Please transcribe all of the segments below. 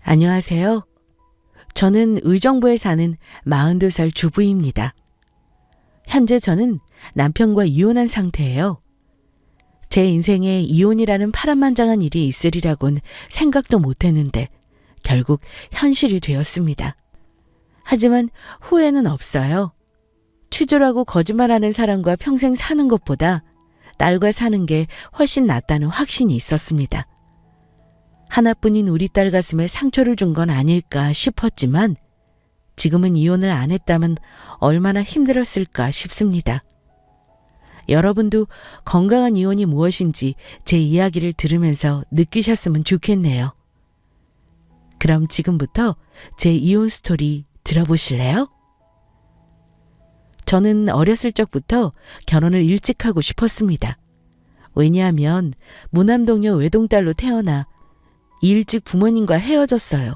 안녕하세요. 저는 의정부에 사는 42살 주부입니다. 현재 저는 남편과 이혼한 상태예요. 제 인생에 이혼이라는 파란만장한 일이 있으리라곤 생각도 못했는데 결국 현실이 되었습니다. 하지만 후회는 없어요. 취조라고 거짓말하는 사람과 평생 사는 것보다 딸과 사는 게 훨씬 낫다는 확신이 있었습니다. 하나뿐인 우리 딸 가슴에 상처를 준 건 아닐까 싶었지만 지금은 이혼을 안 했다면 얼마나 힘들었을까 싶습니다. 여러분도 건강한 이혼이 무엇인지 제 이야기를 들으면서 느끼셨으면 좋겠네요. 그럼 지금부터 제 이혼 스토리 들어보실래요? 저는 어렸을 적부터 결혼을 일찍 하고 싶었습니다. 왜냐하면 무남동녀 외동딸로 태어나 일찍 부모님과 헤어졌어요.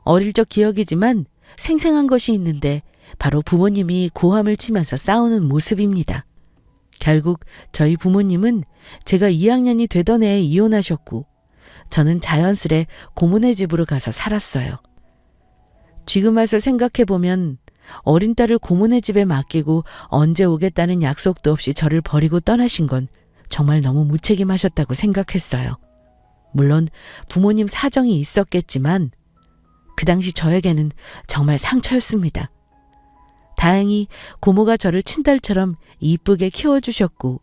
어릴 적 기억이지만 생생한 것이 있는데 바로 부모님이 고함을 치면서 싸우는 모습입니다. 결국 저희 부모님은 제가 2학년이 되던 해에 이혼하셨고 저는 자연스레 고모네 집으로 가서 살았어요. 지금 와서 생각해보면 어린 딸을 고모네 집에 맡기고 언제 오겠다는 약속도 없이 저를 버리고 떠나신 건 정말 너무 무책임하셨다고 생각했어요. 물론 부모님 사정이 있었겠지만 그 당시 저에게는 정말 상처였습니다. 다행히 고모가 저를 친딸처럼 이쁘게 키워주셨고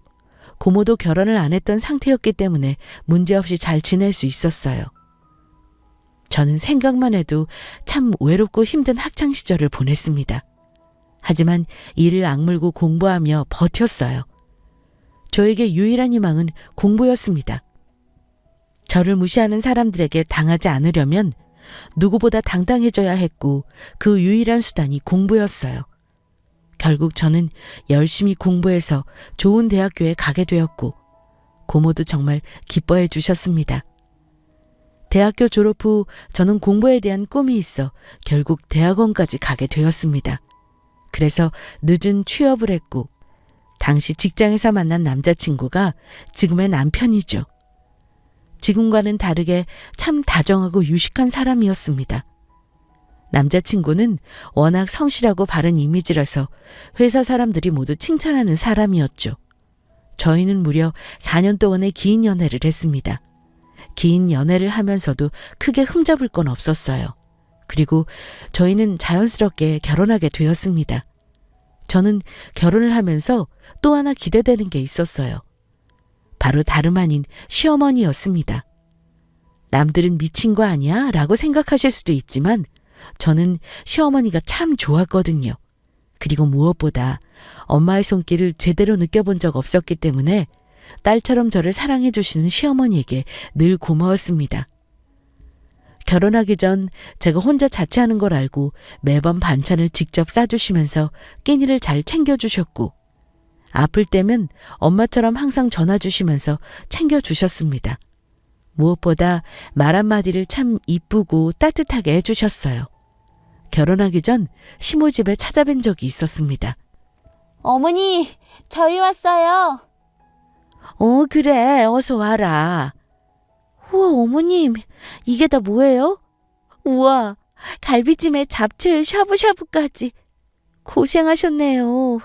고모도 결혼을 안 했던 상태였기 때문에 문제없이 잘 지낼 수 있었어요. 저는 생각만 해도 참 외롭고 힘든 학창시절을 보냈습니다. 하지만 이를 악물고 공부하며 버텼어요. 저에게 유일한 희망은 공부였습니다. 저를 무시하는 사람들에게 당하지 않으려면 누구보다 당당해져야 했고 그 유일한 수단이 공부였어요. 결국 저는 열심히 공부해서 좋은 대학교에 가게 되었고 고모도 정말 기뻐해 주셨습니다. 대학교 졸업 후 저는 공부에 대한 꿈이 있어 결국 대학원까지 가게 되었습니다. 그래서 늦은 취업을 했고 당시 직장에서 만난 남자친구가 지금의 남편이죠. 지금과는 다르게 참 다정하고 유식한 사람이었습니다. 남자친구는 워낙 성실하고 바른 이미지라서 회사 사람들이 모두 칭찬하는 사람이었죠. 저희는 무려 4년 동안의 긴 연애를 했습니다. 긴 연애를 하면서도 크게 흠잡을 건 없었어요. 그리고 저희는 자연스럽게 결혼하게 되었습니다. 저는 결혼을 하면서 또 하나 기대되는 게 있었어요. 바로 다름 아닌 시어머니였습니다. 남들은 미친 거 아니야? 라고 생각하실 수도 있지만 저는 시어머니가 참 좋았거든요. 그리고 무엇보다 엄마의 손길을 제대로 느껴본 적 없었기 때문에 딸처럼 저를 사랑해 주시는 시어머니에게 늘 고마웠습니다. 결혼하기 전 제가 혼자 자취하는 걸 알고 매번 반찬을 직접 싸주시면서 끼니를 잘 챙겨주셨고 아플 때면 엄마처럼 항상 전화 주시면서 챙겨주셨습니다. 무엇보다 말 한마디를 참 이쁘고 따뜻하게 해주셨어요. 결혼하기 전 시모 집에 찾아뵌 적이 있었습니다. 어머니, 저희 왔어요. 그래, 어서 와라. 우와, 어머님, 이게 다 뭐예요? 우와, 갈비찜에 잡채에 샤브샤브까지. 고생하셨네요.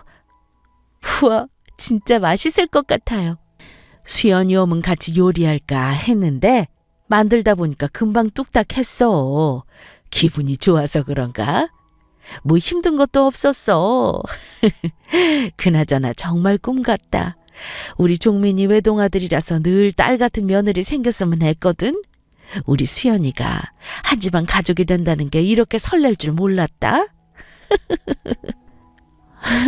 우와, 진짜 맛있을 것 같아요. 수연이 오면 같이 요리할까 했는데 만들다 보니까 금방 뚝딱 했어. 기분이 좋아서 그런가? 뭐 힘든 것도 없었어. 그나저나 정말 꿈 같다. 우리 종민이 외동아들이라서 늘 딸 같은 며느리 생겼으면 했거든. 우리 수연이가 한 집안 가족이 된다는 게 이렇게 설렐 줄 몰랐다.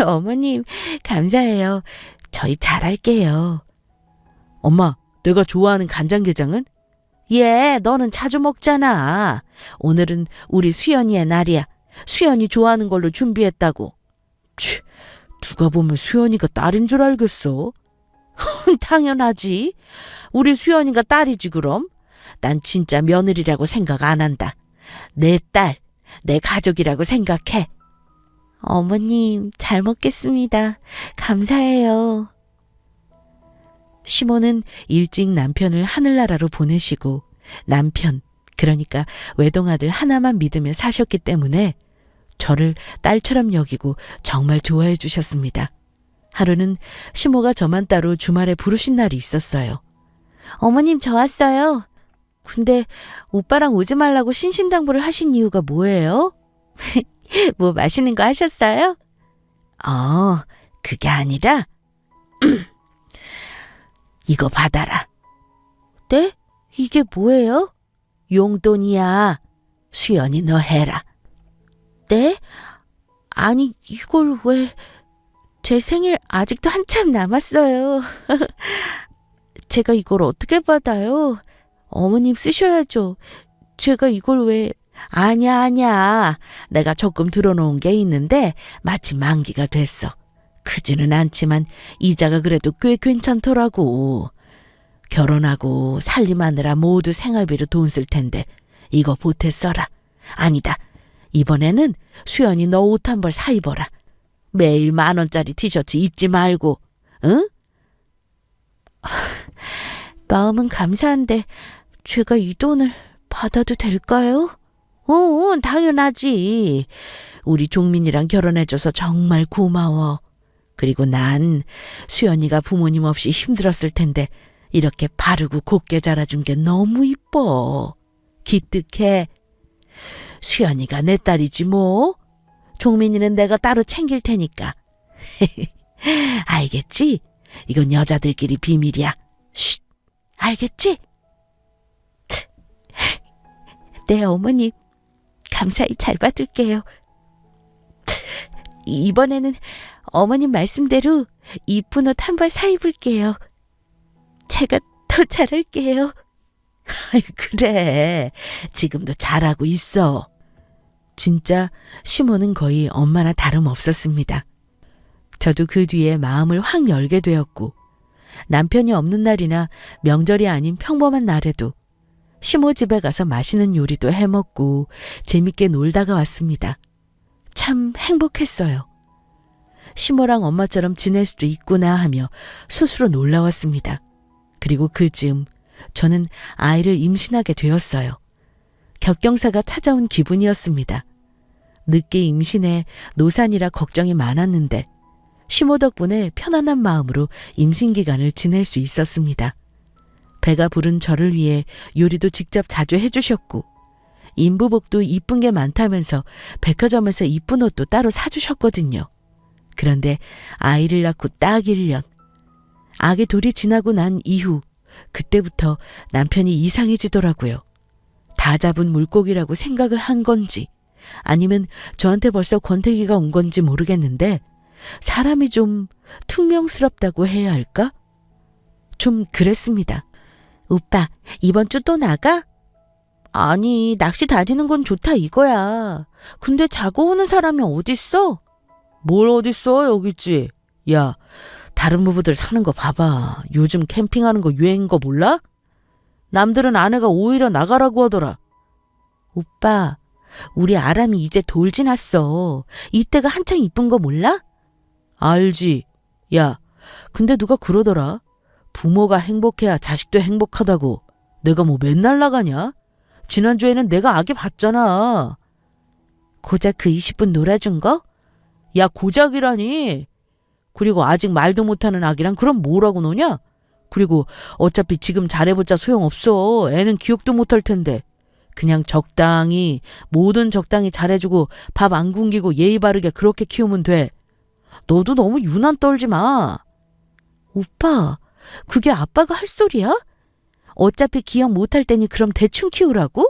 어머님, 감사해요. 저희 잘할게요. 엄마, 내가 좋아하는 간장게장은? 예, 너는 자주 먹잖아. 오늘은 우리 수연이의 날이야. 수연이 좋아하는 걸로 준비했다고. 치, 누가 보면 수연이가 딸인 줄 알겠어. 당연하지. 우리 수연이가 딸이지 그럼. 난 진짜 며느리라고 생각 안 한다. 내 딸, 내 가족이라고 생각해. 어머님, 잘 먹겠습니다. 감사해요. 시모는 일찍 남편을 하늘나라로 보내시고 남편 그러니까 외동아들 하나만 믿으며 사셨기 때문에 저를 딸처럼 여기고 정말 좋아해 주셨습니다. 하루는 시모가 저만 따로 주말에 부르신 날이 있었어요. 어머님, 저 왔어요. 근데 오빠랑 오지 말라고 신신당부를 하신 이유가 뭐예요? 뭐 맛있는 거 하셨어요? 그게 아니라 이거 받아라. 네? 이게 뭐예요? 용돈이야. 수연이 너 해라. 네? 아니, 이걸 왜... 제 생일 아직도 한참 남았어요. 제가 이걸 어떻게 받아요? 어머님 쓰셔야죠. 제가 이걸 왜... 아니야. 내가 조금 들어놓은 게 있는데 마침 만기가 됐어. 크지는 않지만 이자가 그래도 꽤 괜찮더라고. 결혼하고 살림하느라 모두 생활비로 돈 쓸 텐데 이거 보태 써라. 아니다. 이번에는 수연이 너 옷 한 벌 사 입어라. 매일 10,000원짜리 티셔츠 입지 말고. 응? 마음은 감사한데 제가 이 돈을 받아도 될까요? 당연하지. 우리 종민이랑 결혼해줘서 정말 고마워. 그리고 난 수연이가 부모님 없이 힘들었을 텐데 이렇게 바르고 곱게 자라준 게 너무 이뻐. 기특해. 수연이가 내 딸이지 뭐. 종민이는 내가 따로 챙길 테니까. 알겠지? 이건 여자들끼리 비밀이야. 쉿! 알겠지? 네, 어머님. 감사히 잘 받을게요. 이번에는 어머님 말씀대로 이쁜 옷 한 벌 사 입을게요. 제가 더 잘할게요. 그래. 지금도 잘하고 있어. 진짜 시모는 거의 엄마나 다름없었습니다. 저도 그 뒤에 마음을 확 열게 되었고 남편이 없는 날이나 명절이 아닌 평범한 날에도 시모 집에 가서 맛있는 요리도 해먹고 재밌게 놀다가 왔습니다. 참 행복했어요. 시모랑 엄마처럼 지낼 수도 있구나 하며 스스로 놀라웠습니다. 그리고 그 즈음 저는 아이를 임신하게 되었어요. 격경사가 찾아온 기분이었습니다. 늦게 임신해 노산이라 걱정이 많았는데 시모 덕분에 편안한 마음으로 임신 기간을 지낼 수 있었습니다. 배가 부른 저를 위해 요리도 직접 자주 해주셨고 인부복도 이쁜 게 많다면서 백화점에서 이쁜 옷도 따로 사주셨거든요. 그런데 아이를 낳고 딱 1년. 아기 돌이 지나고 난 이후 그때부터 남편이 이상해지더라고요. 다 잡은 물고기라고 생각을 한 건지 아니면 저한테 벌써 권태기가 온 건지 모르겠는데 사람이 좀 퉁명스럽다고 해야 할까? 좀 그랬습니다. 오빠, 이번 주 또 나가? 아니, 낚시 다니는 건 좋다 이거야. 근데 자고 오는 사람이 어딨어? 뭘 어딨어, 여기 있지. 야, 다른 부부들 사는 거 봐봐. 요즘 캠핑하는 거 유행인 거 몰라? 남들은 아내가 오히려 나가라고 하더라. 오빠, 우리 아람이 이제 돌 지났어. 이때가 한창 이쁜 거 몰라? 알지. 야, 근데 누가 그러더라. 부모가 행복해야 자식도 행복하다고. 내가 뭐 맨날 나가냐? 지난주에는 내가 아기 봤잖아. 고작 그 20분 놀아준 거? 야, 고작이라니. 그리고 아직 말도 못하는 아기랑 그럼 뭐라고 노냐? 그리고 어차피 지금 잘해봤자 소용없어. 애는 기억도 못할 텐데. 그냥 적당히, 뭐든 적당히 잘해주고 밥 안 굶기고 예의 바르게 그렇게 키우면 돼. 너도 너무 유난 떨지 마. 오빠, 그게 아빠가 할 소리야? 어차피 기억 못할 테니 그럼 대충 키우라고?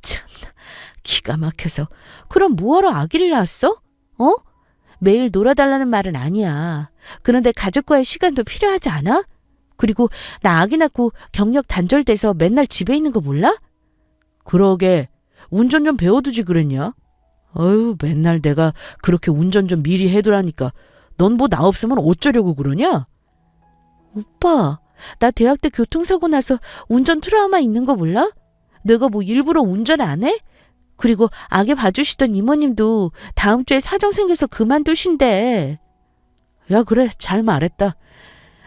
참나, 기가 막혀서. 그럼 뭐하러 아기를 낳았어? 매일 놀아달라는 말은 아니야. 그런데 가족과의 시간도 필요하지 않아? 그리고 나 아기 낳고 경력 단절돼서 맨날 집에 있는 거 몰라? 그러게, 운전 좀 배워두지 그랬냐? 어휴, 맨날 내가 그렇게 운전 좀 미리 해두라니까 넌 뭐 나 없으면 어쩌려고 그러냐? 오빠, 나 대학 때 교통사고 나서 운전 트라우마 있는 거 몰라? 내가 뭐 일부러 운전 안 해? 그리고 아기 봐주시던 이모님도 다음 주에 사정 생겨서 그만두신대. 야, 그래, 잘 말했다.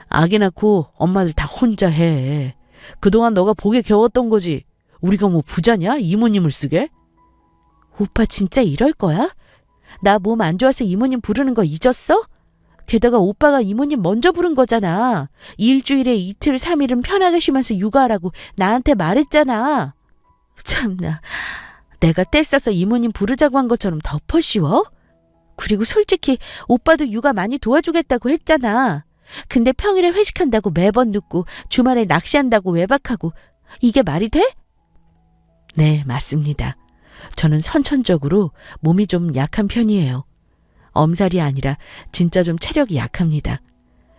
아기 낳고 엄마들 다 혼자 해. 그동안 너가 복에 겨웠던 거지. 우리가 뭐 부자냐? 이모님을 쓰게? 오빠 진짜 이럴 거야? 나 몸 안 좋아서 이모님 부르는 거 잊었어? 게다가 오빠가 이모님 먼저 부른 거잖아. 일주일에 이틀, 3일은 편하게 쉬면서 육아하라고 나한테 말했잖아. 참나, 내가 떼써서 이모님 부르자고 한 것처럼 덮어 씌워? 그리고 솔직히 오빠도 육아 많이 도와주겠다고 했잖아. 근데 평일에 회식한다고 매번 늦고 주말에 낚시한다고 외박하고 이게 말이 돼? 네, 맞습니다. 저는 선천적으로 몸이 좀 약한 편이에요. 엄살이 아니라 진짜 좀 체력이 약합니다.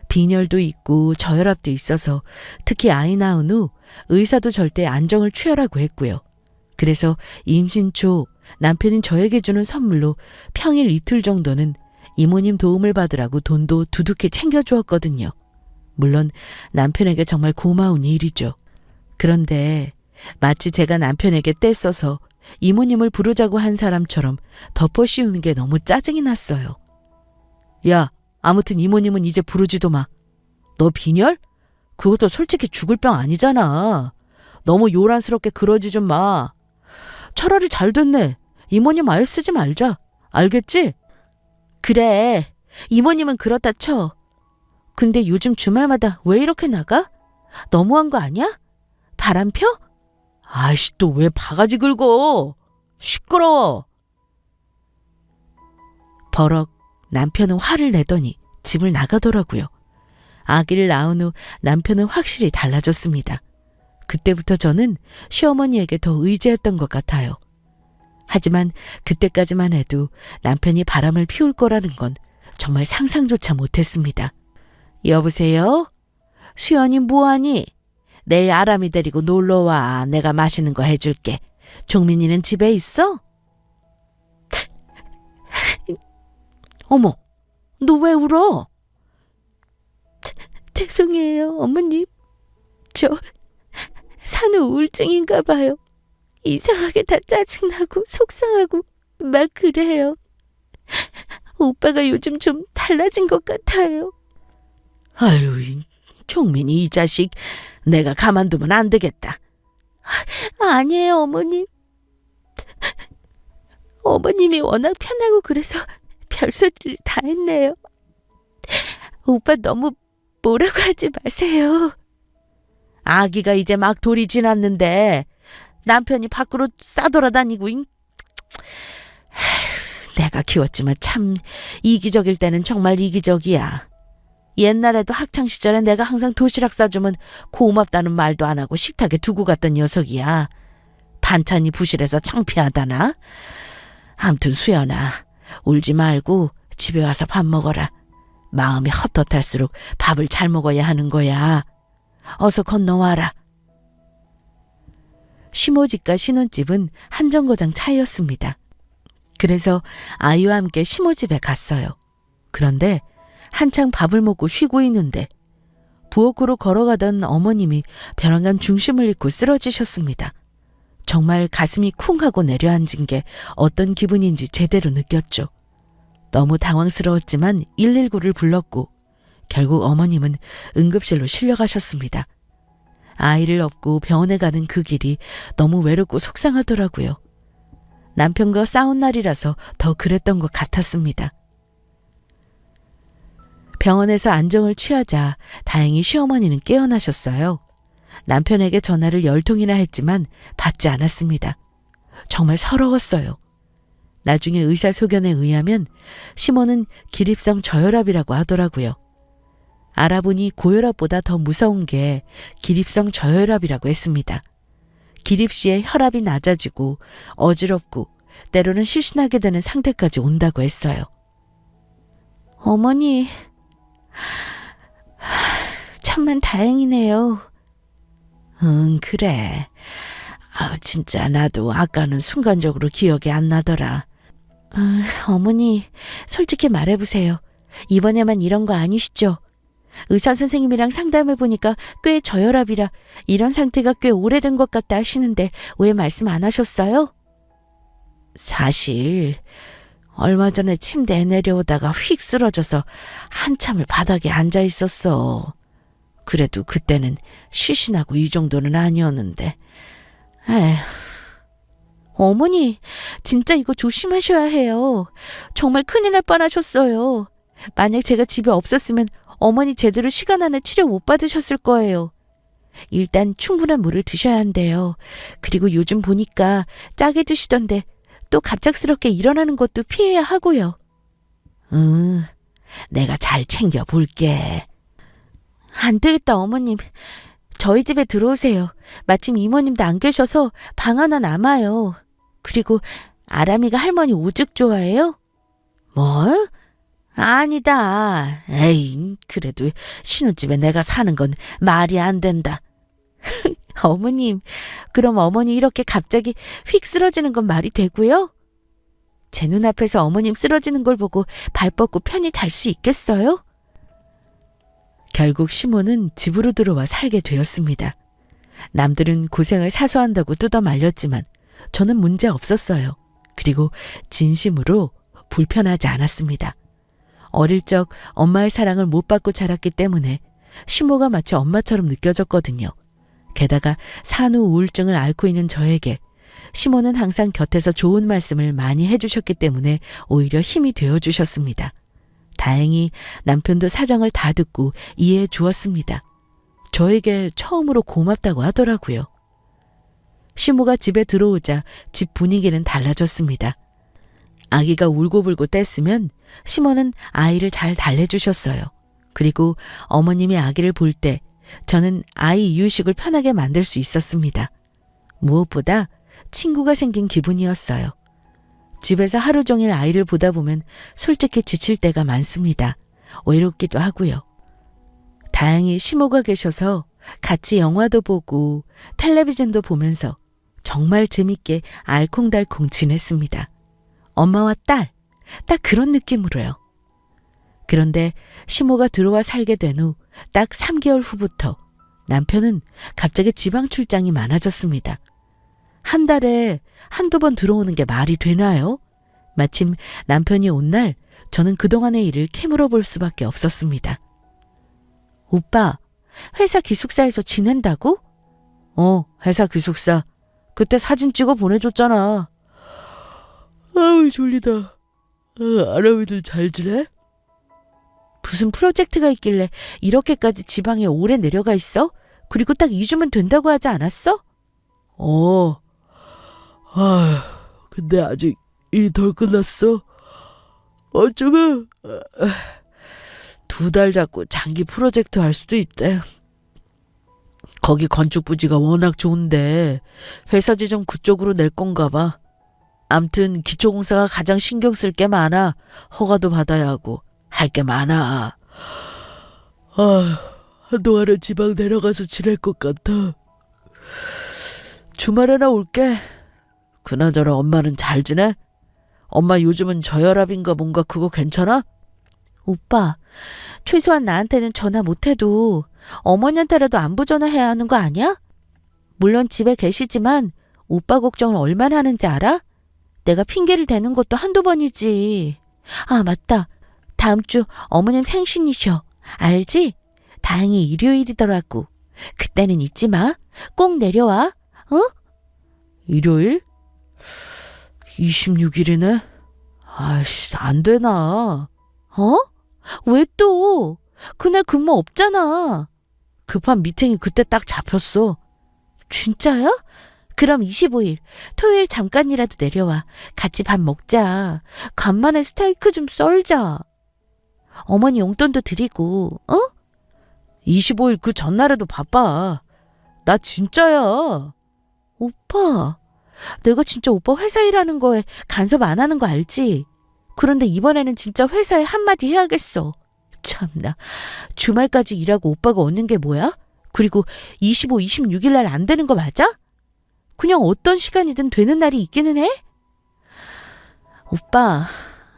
빈혈도 있고 저혈압도 있어서 특히 아이 낳은 후 의사도 절대 안정을 취하라고 했고요. 그래서 임신 초 남편이 저에게 주는 선물로 평일 이틀 정도는 이모님 도움을 받으라고 돈도 두둑히 챙겨주었거든요. 물론 남편에게 정말 고마운 일이죠. 그런데 마치 제가 남편에게 떼써서 이모님을 부르자고 한 사람처럼 덮어 씌우는 게 너무 짜증이 났어요. 야, 아무튼 이모님은 이제 부르지도 마. 너 빈혈? 그것도 솔직히 죽을 병 아니잖아. 너무 요란스럽게 그러지 좀 마. 차라리 잘 됐네. 이모님 아예 쓰지 말자. 알겠지? 그래, 이모님은 그렇다 쳐. 근데 요즘 주말마다 왜 이렇게 나가? 너무한 거 아니야? 바람 펴? 아이씨, 또 왜 바가지 긁어? 시끄러워. 버럭 남편은 화를 내더니 집을 나가더라고요. 아기를 낳은 후 남편은 확실히 달라졌습니다. 그때부터 저는 시어머니에게 더 의지했던 것 같아요. 하지만 그때까지만 해도 남편이 바람을 피울 거라는 건 정말 상상조차 못했습니다. 여보세요? 수연이 뭐하니? 내일 아람이 데리고 놀러와. 내가 맛있는 거 해줄게. 종민이는 집에 있어? 어머, 너 왜 울어? 죄송해요, 어머님. 저 산후 우울증인가 봐요. 이상하게 다 짜증나고 속상하고 막 그래요. 오빠가 요즘 좀 달라진 것 같아요. 아유, 종민이 이 자식 내가 가만두면 안 되겠다. 아니에요, 어머님. 어머님이 워낙 편하고 그래서 별소리를 다 했네요. 오빠 너무 뭐라고 하지 마세요. 아기가 이제 막 돌이 지났는데 남편이 밖으로 싸돌아다니고 내가 키웠지만 참 이기적일 때는 정말 이기적이야. 옛날에도 학창시절에 내가 항상 도시락 싸주면 고맙다는 말도 안 하고 식탁에 두고 갔던 녀석이야. 반찬이 부실해서 창피하다나? 암튼 수연아, 울지 말고 집에 와서 밥 먹어라. 마음이 헛헛할수록 밥을 잘 먹어야 하는 거야. 어서 건너와라. 시모집과 신혼집은 한 정거장 차이였습니다. 그래서 아이와 함께 시모집에 갔어요. 그런데 한창 밥을 먹고 쉬고 있는데 부엌으로 걸어가던 어머님이 벼랑간 중심을 잃고 쓰러지셨습니다. 정말 가슴이 쿵 하고 내려앉은 게 어떤 기분인지 제대로 느꼈죠. 너무 당황스러웠지만 119를 불렀고 결국 어머님은 응급실로 실려가셨습니다. 아이를 업고 병원에 가는 그 길이 너무 외롭고 속상하더라고요. 남편과 싸운 날이라서 더 그랬던 것 같았습니다. 병원에서 안정을 취하자 다행히 시어머니는 깨어나셨어요. 남편에게 전화를 10통이나 했지만 받지 않았습니다. 정말 서러웠어요. 나중에 의사소견에 의하면 시모는 기립성 저혈압이라고 하더라고요. 알아보니 고혈압보다 더 무서운 게 기립성 저혈압이라고 했습니다. 기립 시에 혈압이 낮아지고 어지럽고 때로는 실신하게 되는 상태까지 온다고 했어요. 어머니, 참만 다행이네요. 응, 그래. 진짜 나도 아까는 순간적으로 기억이 안 나더라. 어머니, 솔직히 말해보세요. 이번에만 이런 거 아니시죠? 의사 선생님이랑 상담해보니까 꽤 저혈압이라 이런 상태가 꽤 오래된 것 같다 하시는데 왜 말씀 안 하셨어요? 사실 얼마 전에 침대에 내려오다가 휙 쓰러져서 한참을 바닥에 앉아 있었어. 그래도 그때는 시신하고 이 정도는 아니었는데 에휴. 어머니, 진짜 이거 조심하셔야 해요. 정말 큰일 날 뻔하셨어요. 만약 제가 집에 없었으면 어머니 제대로 시간 안에 치료 못 받으셨을 거예요. 일단 충분한 물을 드셔야 한대요. 그리고 요즘 보니까 짜게 드시던데 또 갑작스럽게 일어나는 것도 피해야 하고요. 내가 잘 챙겨볼게. 안 되겠다, 어머님. 저희 집에 들어오세요. 마침 이모님도 안 계셔서 방 하나 남아요. 그리고 아람이가 할머니 오죽 좋아해요? 뭐? 아니다. 에이, 그래도 신혼집에 내가 사는 건 말이 안 된다. 어머님, 그럼 어머니 이렇게 갑자기 휙 쓰러지는 건 말이 되고요? 제 눈앞에서 어머님 쓰러지는 걸 보고 발 뻗고 편히 잘 수 있겠어요? 결국 시몬은 집으로 들어와 살게 되었습니다. 남들은 고생을 사소한다고 뜯어 말렸지만 저는 문제 없었어요. 그리고 진심으로 불편하지 않았습니다. 어릴 적 엄마의 사랑을 못 받고 자랐기 때문에 시모가 마치 엄마처럼 느껴졌거든요. 게다가 산후 우울증을 앓고 있는 저에게 시모는 항상 곁에서 좋은 말씀을 많이 해주셨기 때문에 오히려 힘이 되어주셨습니다. 다행히 남편도 사정을 다 듣고 이해해 주었습니다. 저에게 처음으로 고맙다고 하더라고요. 시모가 집에 들어오자 집 분위기는 달라졌습니다. 아기가 울고불고 뗐으면 시모는 아이를 잘 달래주셨어요. 그리고 어머님이 아기를 볼 때 저는 아이 이유식을 편하게 만들 수 있었습니다. 무엇보다 친구가 생긴 기분이었어요. 집에서 하루 종일 아이를 보다 보면 솔직히 지칠 때가 많습니다. 외롭기도 하고요. 다행히 시모가 계셔서 같이 영화도 보고 텔레비전도 보면서 정말 재밌게 알콩달콩 지냈습니다. 엄마와 딸, 딱 그런 느낌으로요. 그런데 시모가 들어와 살게 된 후 딱 3개월 후부터 남편은 갑자기 지방 출장이 많아졌습니다. 한 달에 한두 번 들어오는 게 말이 되나요? 마침 남편이 온 날 저는 그동안의 일을 캐물어 볼 수밖에 없었습니다. 오빠, 회사 기숙사에서 지낸다고? 회사 기숙사. 그때 사진 찍어 보내줬잖아. 아우, 졸리다. 아람이들 잘 지내? 무슨 프로젝트가 있길래 이렇게까지 지방에 오래 내려가 있어? 그리고 딱 2주면 된다고 하지 않았어? 근데 아직 일이 덜 끝났어. 어쩌면 2달 잡고 장기 프로젝트 할 수도 있대. 거기 건축 부지가 워낙 좋은데 회사 지점 그쪽으로 낼 건가 봐. 암튼 기초공사가 가장 신경 쓸 게 많아. 허가도 받아야 하고 할 게 많아. 한동안은 지방 내려가서 지낼 것 같아. 주말에나 올게. 그나저나 엄마는 잘 지내? 엄마 요즘은 저혈압인가 뭔가 그거 괜찮아? 오빠, 최소한 나한테는 전화 못해도 어머니한테라도 안부 전화해야 하는 거 아니야? 물론 집에 계시지만 오빠 걱정을 얼마나 하는지 알아? 내가 핑계를 대는 것도 한두 번이지. 아, 맞다. 다음 주 어머님 생신이셔. 알지? 다행히 일요일이더라고. 그때는 잊지 마. 꼭 내려와. 일요일? 26일이네? 아이씨, 안 되나. 왜 또? 그날 근무 없잖아. 급한 미팅이 그때 딱 잡혔어. 진짜야? 그럼 25일, 토요일 잠깐이라도 내려와. 같이 밥 먹자. 간만에 스테이크 좀 썰자. 어머니 용돈도 드리고, 25일 그 전날에도 바빠. 나 진짜야. 오빠, 내가 진짜 오빠 회사 일하는 거에 간섭 안 하는 거 알지? 그런데 이번에는 진짜 회사에 한마디 해야겠어. 참나, 주말까지 일하고 오빠가 얻는 게 뭐야? 그리고 25, 26일 날 안 되는 거 맞아? 그냥 어떤 시간이든 되는 날이 있기는 해? 오빠,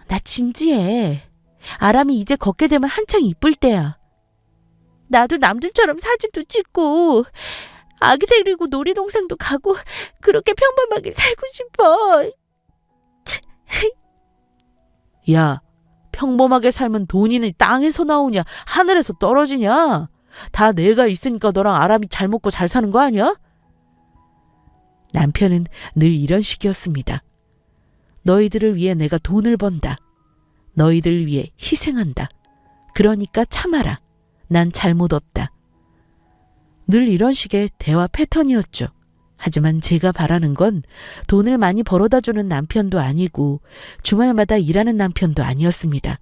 나 진지해. 아람이 이제 걷게 되면 한창 이쁠 때야. 나도 남들처럼 사진도 찍고 아기 데리고 놀이동산도 가고 그렇게 평범하게 살고 싶어. 야, 평범하게 살면 돈이 땅에서 나오냐 하늘에서 떨어지냐? 다 내가 있으니까 너랑 아람이 잘 먹고 잘 사는 거 아니야? 남편은 늘 이런 식이었습니다. 너희들을 위해 내가 돈을 번다. 너희들을 위해 희생한다. 그러니까 참아라. 난 잘못 없다. 늘 이런 식의 대화 패턴이었죠. 하지만 제가 바라는 건 돈을 많이 벌어다 주는 남편도 아니고 주말마다 일하는 남편도 아니었습니다.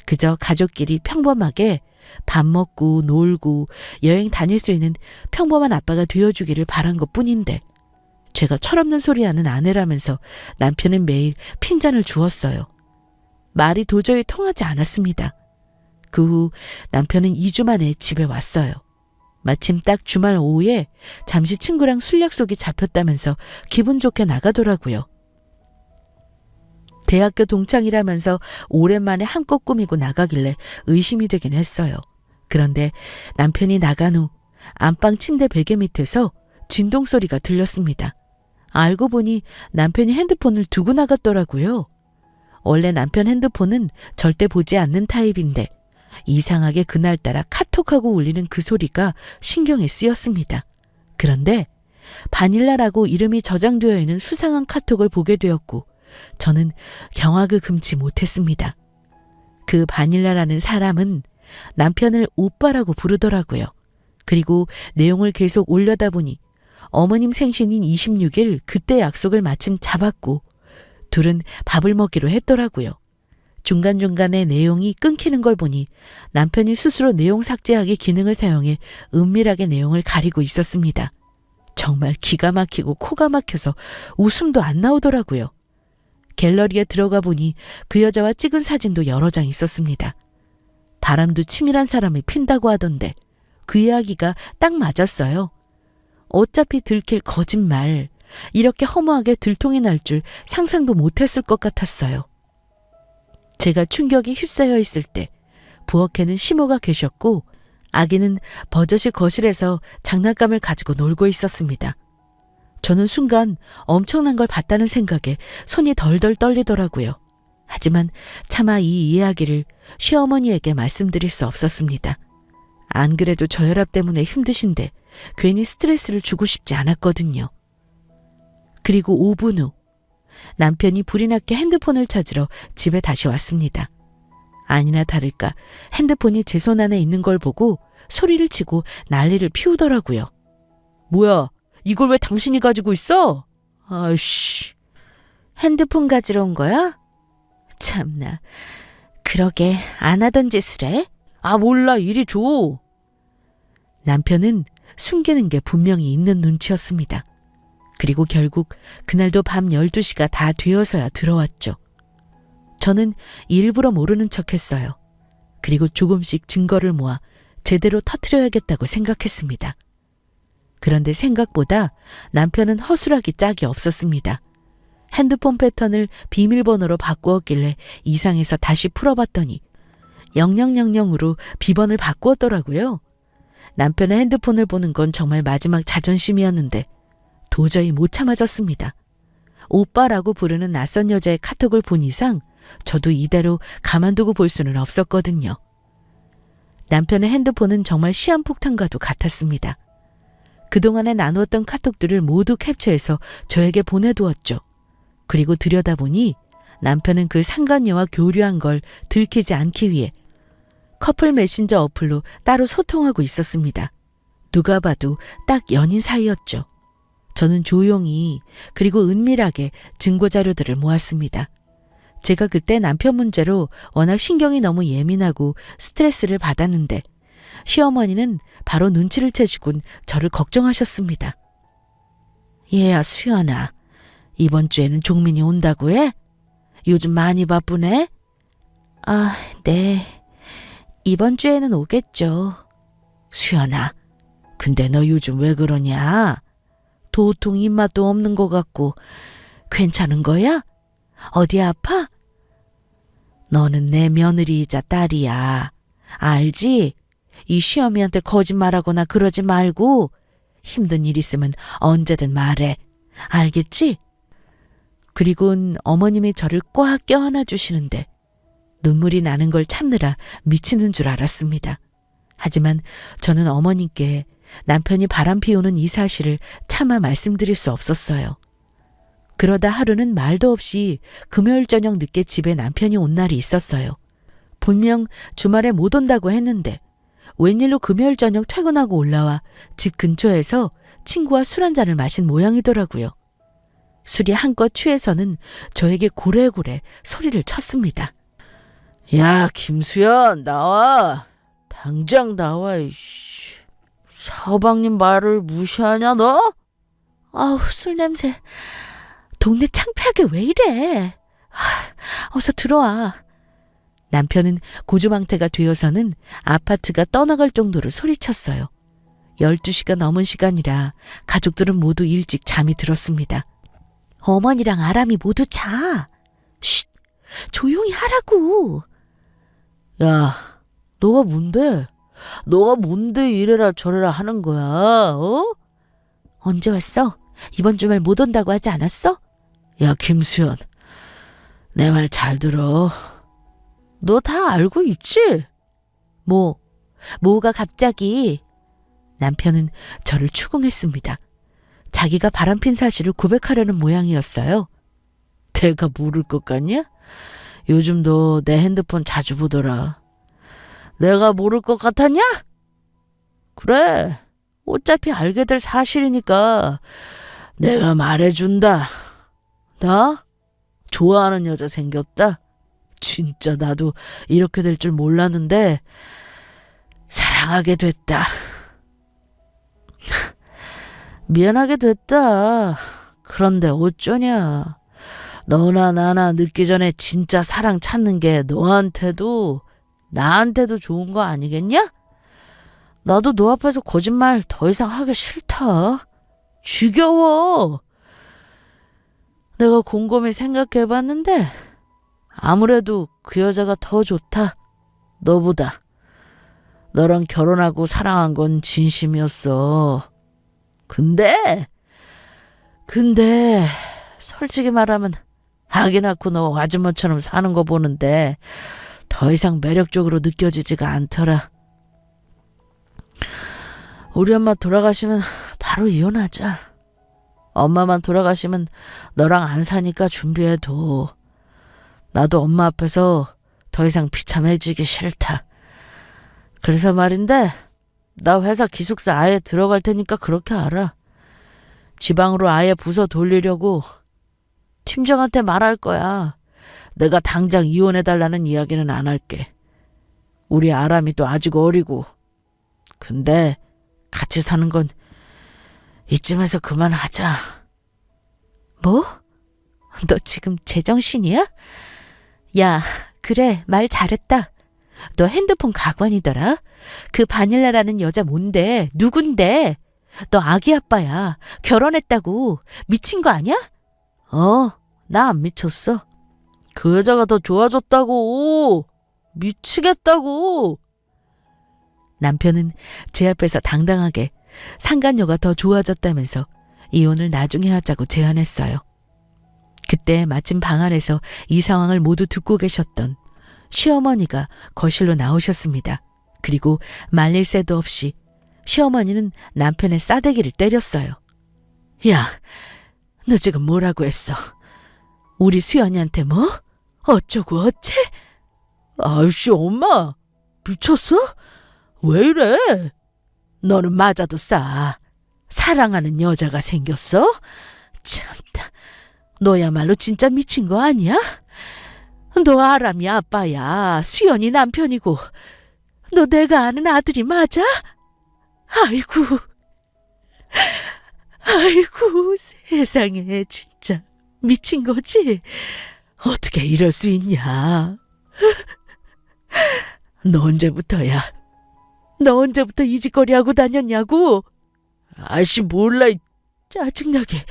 그저 가족끼리 평범하게 밥 먹고 놀고 여행 다닐 수 있는 평범한 아빠가 되어주기를 바란 것뿐인데 제가 철없는 소리하는 아내라면서 남편은 매일 핀잔을 주었어요. 말이 도저히 통하지 않았습니다. 그 후 남편은 2주 만에 집에 왔어요. 마침 딱 주말 오후에 잠시 친구랑 술 약속이 잡혔다면서 기분 좋게 나가더라고요. 대학교 동창이라면서 오랜만에 한껏 꾸미고 나가길래 의심이 되긴 했어요. 그런데 남편이 나간 후 안방 침대 베개 밑에서 진동 소리가 들렸습니다. 알고 보니 남편이 핸드폰을 두고 나갔더라고요. 원래 남편 핸드폰은 절대 보지 않는 타입인데 이상하게 그날따라 카톡하고 울리는 그 소리가 신경에 쓰였습니다. 그런데 바닐라라고 이름이 저장되어 있는 수상한 카톡을 보게 되었고 저는 경악을 금치 못했습니다. 그 바닐라라는 사람은 남편을 오빠라고 부르더라고요. 그리고 내용을 계속 올려다보니 어머님 생신인 26일 그때 약속을 마침 잡았고 둘은 밥을 먹기로 했더라고요. 중간중간에 내용이 끊기는 걸 보니 남편이 스스로 내용 삭제하기 기능을 사용해 은밀하게 내용을 가리고 있었습니다. 정말 기가 막히고 코가 막혀서 웃음도 안 나오더라고요. 갤러리에 들어가 보니 그 여자와 찍은 사진도 여러 장 있었습니다. 바람도 치밀한 사람을 핀다고 하던데 그 이야기가 딱 맞았어요. 어차피 들킬 거짓말, 이렇게 허무하게 들통이 날 줄 상상도 못했을 것 같았어요. 제가 충격에 휩싸여 있을 때 부엌에는 시모가 계셨고 아기는 버젓이 거실에서 장난감을 가지고 놀고 있었습니다. 저는 순간 엄청난 걸 봤다는 생각에 손이 덜덜 떨리더라고요. 하지만 차마 이 이야기를 시어머니에게 말씀드릴 수 없었습니다. 안 그래도 저혈압 때문에 힘드신데 괜히 스트레스를 주고 싶지 않았거든요. 그리고 5분 후 남편이 불이 났게 핸드폰을 찾으러 집에 다시 왔습니다. 아니나 다를까 핸드폰이 제 손 안에 있는 걸 보고 소리를 치고 난리를 피우더라고요. 뭐야, 이걸 왜 당신이 가지고 있어? 아이씨. 핸드폰 가지러 온 거야? 참나. 그러게 안 하던 짓을 해? 아 몰라, 이리 줘. 남편은 숨기는 게 분명히 있는 눈치였습니다. 그리고 결국 그날도 밤 12시가 다 되어서야 들어왔죠. 저는 일부러 모르는 척했어요. 그리고 조금씩 증거를 모아 제대로 터뜨려야겠다고 생각했습니다. 그런데 생각보다 남편은 허술하기 짝이 없었습니다. 핸드폰 패턴을 비밀번호로 바꾸었길래 이상해서 다시 풀어봤더니 0000으로 비번을 바꾸었더라고요. 남편의 핸드폰을 보는 건 정말 마지막 자존심이었는데 도저히 못 참아졌습니다. 오빠라고 부르는 낯선 여자의 카톡을 본 이상 저도 이대로 가만두고 볼 수는 없었거든요. 남편의 핸드폰은 정말 시한폭탄과도 같았습니다. 그동안에 나누었던 카톡들을 모두 캡처해서 저에게 보내두었죠. 그리고 들여다보니 남편은 그 상간녀와 교류한 걸 들키지 않기 위해 커플 메신저 어플로 따로 소통하고 있었습니다. 누가 봐도 딱 연인 사이였죠. 저는 조용히 그리고 은밀하게 증거자료들을 모았습니다. 제가 그때 남편 문제로 워낙 신경이 너무 예민하고 스트레스를 받았는데 시어머니는 바로 눈치를 채시곤 저를 걱정하셨습니다. 얘야 수연아, 이번 주에는 종민이 온다고 해? 요즘 많이 바쁘네? 아, 네. 이번 주에는 오겠죠. 수연아, 근데 너 요즘 왜 그러냐? 도통 입맛도 없는 것 같고 괜찮은 거야? 어디 아파? 너는 내 며느리이자 딸이야. 알지? 이 시어미한테 거짓말하거나 그러지 말고 힘든 일 있으면 언제든 말해. 알겠지? 그리고는 어머님이 저를 꽉 껴안아 주시는데 눈물이 나는 걸 참느라 미치는 줄 알았습니다. 하지만 저는 어머님께 남편이 바람 피우는 이 사실을 차마 말씀드릴 수 없었어요. 그러다 하루는 말도 없이 금요일 저녁 늦게 집에 남편이 온 날이 있었어요. 분명 주말에 못 온다고 했는데 웬일로 금요일 저녁 퇴근하고 올라와 집 근처에서 친구와 술 한 잔을 마신 모양이더라고요. 술이 한껏 취해서는 저에게 고래고래 소리를 쳤습니다. 야, 김수연, 나와. 당장 나와, 이씨. 서방님 말을 무시하냐, 너? 아우, 술 냄새. 동네 창피하게 왜 이래? 어서 들어와. 남편은 고주망태가 되어서는 아파트가 떠나갈 정도로 소리쳤어요. 12시가 넘은 시간이라 가족들은 모두 일찍 잠이 들었습니다. 어머니랑 아람이 모두 자. 쉿, 조용히 하라고. 야, 너가 뭔데? 너가 뭔데 이래라 저래라 하는 거야, 어? 언제 왔어? 이번 주말 못 온다고 하지 않았어? 야, 김수연, 내 말 잘 들어. 너 다 알고 있지? 뭐가 갑자기? 남편은 저를 추궁했습니다. 자기가 바람핀 사실을 고백하려는 모양이었어요. 내가 모를 것 같냐? 요즘 너 내 핸드폰 자주 보더라. 내가 모를 것 같았냐? 그래, 어차피 알게 될 사실이니까 내가 말해준다. 나 좋아하는 여자 생겼다. 진짜 나도 이렇게 될 줄 몰랐는데 사랑하게 됐다. 미안하게 됐다. 그런데 어쩌냐. 너나 나나 늦기 전에 진짜 사랑 찾는 게 너한테도 나한테도 좋은 거 아니겠냐? 나도 너 앞에서 거짓말 더 이상 하기 싫다. 지겨워. 내가 곰곰이 생각해봤는데 아무래도 그 여자가 더 좋다. 너보다. 너랑 결혼하고 사랑한 건 진심이었어. 근데 솔직히 말하면 아기 낳고 너 아줌마처럼 사는 거 보는데 더 이상 매력적으로 느껴지지가 않더라. 우리 엄마 돌아가시면 바로 이혼하자. 엄마만 돌아가시면 너랑 안 사니까 준비해둬. 나도 엄마 앞에서 더 이상 비참해지기 싫다. 그래서 말인데 나 회사 기숙사 아예 들어갈 테니까 그렇게 알아. 지방으로 아예 부서 돌리려고 팀장한테 말할 거야. 내가 당장 이혼해달라는 이야기는 안 할게. 우리 아람이 또 아직 어리고. 근데 같이 사는 건 이쯤에서 그만하자. 뭐? 너 지금 제정신이야? 야, 그래, 말 잘했다. 너 핸드폰 가관이더라. 그 바닐라라는 여자 뭔데? 누군데? 너 아기 아빠야. 결혼했다고. 미친 거 아니야? 나 안 미쳤어. 그 여자가 더 좋아졌다고. 미치겠다고. 남편은 제 앞에서 당당하게 상간녀가 더 좋아졌다면서 이혼을 나중에 하자고 제안했어요. 그때 마침 방 안에서 이 상황을 모두 듣고 계셨던 시어머니가 거실로 나오셨습니다. 그리고 말릴 새도 없이 시어머니는 남편의 싸대기를 때렸어요. 야, 너 지금 뭐라고 했어? 우리 수연이한테 뭐? 어쩌고 어째? 아이씨, 엄마 미쳤어? 왜 이래? 너는 맞아도 싸. 사랑하는 여자가 생겼어? 참다. 너야말로 진짜 미친 거 아니야? 너 아람이 아빠야. 수연이 남편이고. 너 내가 아는 아들이 맞아? 아이고. 아이고, 세상에 진짜 미친 거지? 어떻게 이럴 수 있냐? 너 언제부터야? 너 언제부터 이 짓거리 하고 다녔냐고? 아씨, 몰라. 짜증나게.